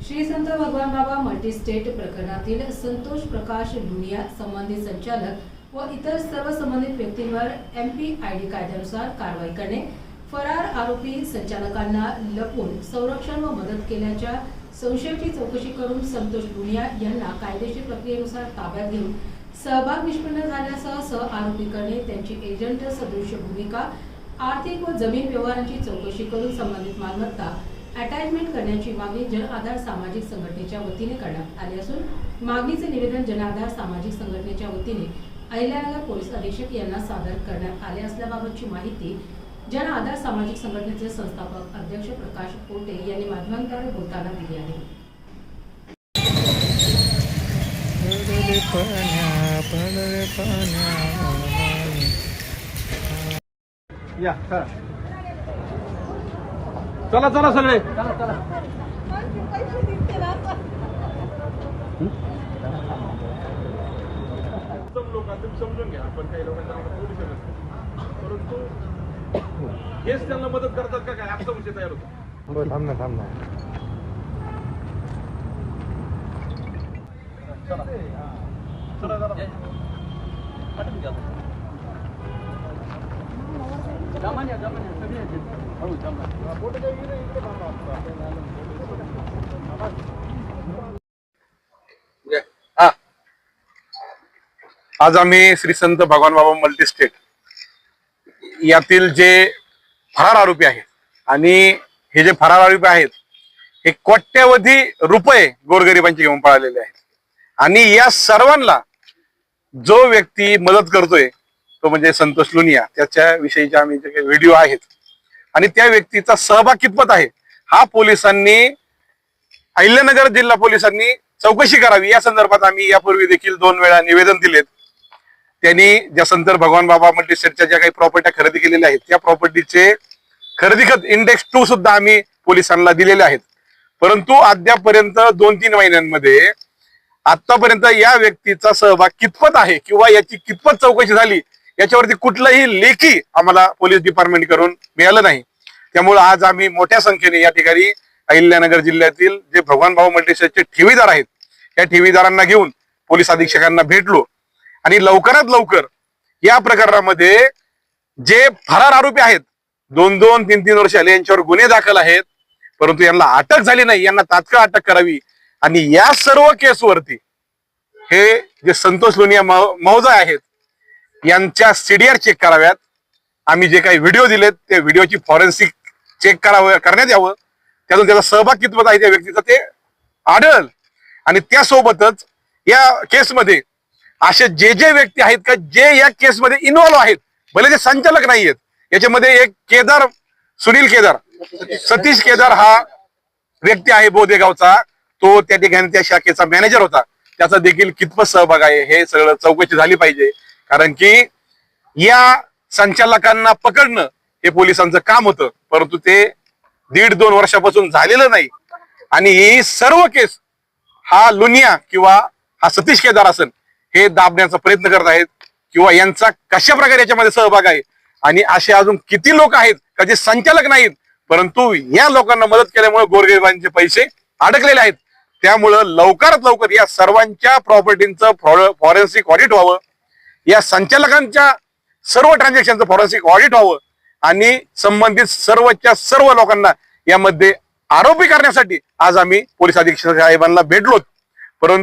श्री संत भगवान बाबा मल्टीस्टेट प्रकरणातील संतोष प्रकाश लुनिया संबंधित संचालक व इतर सर्व संबंधित व्यक्तींवर MPID कायद्यानुसार कारवाई करणे, फरार आरोपी संचालकांना लपवून संरक्षण व मदत केल्याच्या संशयाची चौकशी करून संतोष लुनिया यांना कायदेशीर प्रक्रियेनुसार ताब्यात घेऊन सहभाग निष्पन्न झाल्यासह सह आरोपी करणे, त्यांची एजंट सदृश भूमिका, आर्थिक व जमीन व्यवहारांची चौकशी करून संबंधित मालमत्ता अटॅचमेंट करण्याची मागणी जन आधार सामाजिक संघटनेच्या वतीने करण्यात आली असून मागणीचे निवेदन जन आधार सामाजिक संघटनेच्या वतीने अहिल्यानगर पोलीस अधीक्षक यांना सादर करण्यात आले असल्याबाबतची माहिती जन आधार सामाजिक संघटनेचे संस्थापक अध्यक्ष प्रकाश पोटे यांनी माध्यमांद्वारे बोलताना दिली आहे. चला चला सगळे समजून घ्या. आपण काही लोकांना बोलू शकत नाही, परंतु हेच त्यांना मदत करतात का काय आमचा विषय तयार होतो. थांब ना आज आम्ही श्री संत भगवान बाबा मल्टीस्टेट यातील जे फरार आरोपी आहेत आणि हे जे फरार आरोपी आहेत हे कोट्यवधी रुपये गोरगरिबांचे घेऊन पळालेले आहेत आणि या सर्वांना जो व्यक्ती मदत करतोय तो म्हणजे संतोष लुनिया, त्याच्या विषयीचे आम्ही जे काही व्हिडिओ आहेत आणि त्या व्यक्तीचा सहभाग कितपत आहे हा पोलिसांनी, अहिल्यानगर जिल्हा पोलिसांनी चौकशी करावी या संदर्भात आम्ही यापूर्वी देखील 2 वेळा निवेदन दिलेत. त्यांनी ज्या संत भगवान बाबा मल्टीस्टेटच्या ज्या काही प्रॉपर्ट्या खरेदी केलेल्या आहेत त्या प्रॉपर्टीचे खरेदी खत इंडेक्स 2 सुद्धा आम्ही पोलिसांना दिलेले आहेत. परंतु अद्यापर्यंत 2-3 महिन्यांमध्ये आतापर्यंत या व्यक्तीचा सहभाग कितपत आहे किंवा याची कितपत चौकशी झाली याच्यावरती कुठलंही लेखी आम्हाला पोलीस डिपार्टमेंट करून मिळालं नाही. त्यामुळे आज आम्ही मोठ्या संख्येने या ठिकाणी अहिल्यानगर जिल्ह्यातील जे भगवान बाबा मल्टीस्टेटचे ठेवीदार आहेत या ठेवीदारांना घेऊन पोलीस अधीक्षकांना भेटलो आणि लवकरात लवकर या प्रकरणामध्ये जे फरार आरोपी आहेत 2-2, 3-3 वर्ष आले यांच्यावर गुन्हे दाखल आहेत, परंतु यांना अटक झाली नाही, यांना तात्काळ अटक करावी आणि या सर्व केसवरती हे जे संतोष लुनिया महोदय आहेत यांच्या CDR चेक कराव्यात. आम्ही जे काही व्हिडिओ दिलेत ते व्हिडिओची फॉरेन्सिक चेक करण्यात यावं, त्यातून त्याचा सहभाग कितपत आहे त्या व्यक्तीचा ते आढळल आणि त्यासोबतच या केसमध्ये असे जे व्यक्ती आहेत का जे या केसमध्ये इन्व्हॉल्व आहेत, भले ते संचालक नाही आहेत, याच्यामध्ये एक केदार, सुनील केदार, सतीश केदार हा व्यक्ती आहे बोदेगावचा, तो त्या ठिकाणी त्या शाखेचा मॅनेजर होता, त्याचा देखील कितपत सहभाग आहे हे सगळं चौकशी झाली पाहिजे. कारण की या संचालकांना पकडणं हे पोलिसांचं काम होतं, परंतु ते 1.5-2 वर्षापासून झालेलं नाही आणि ही सर्व केस हा लुनिया किंवा हा सतीश केदार असेल हे दाबण्याचा प्रयत्न करत आहेत किंवा यांचा कशा प्रकारे याच्यामध्ये सहभाग आहे आणि असे अजून किती लोक आहेत का जे संचालक नाहीत परंतु या लोकांना मदत केल्यामुळे गोरगरिबांचे पैसे अडकलेले आहेत. त्यामुळं लवकरात लवकर या सर्वांच्या प्रॉपर्टींचं फॉरेन्सिक ऑडिट व्हावं, या संचालकांच्या सर्व ट्रान्झॅक्शनचं फॉरेन्सिक ऑडिट व्हावं आणि संबंधित सर्वच्या सर्व लोकांना यामध्ये आरोपी करण्यासाठी आज आम्ही पोलीस अधीक्षक साहेबांना भेटलो.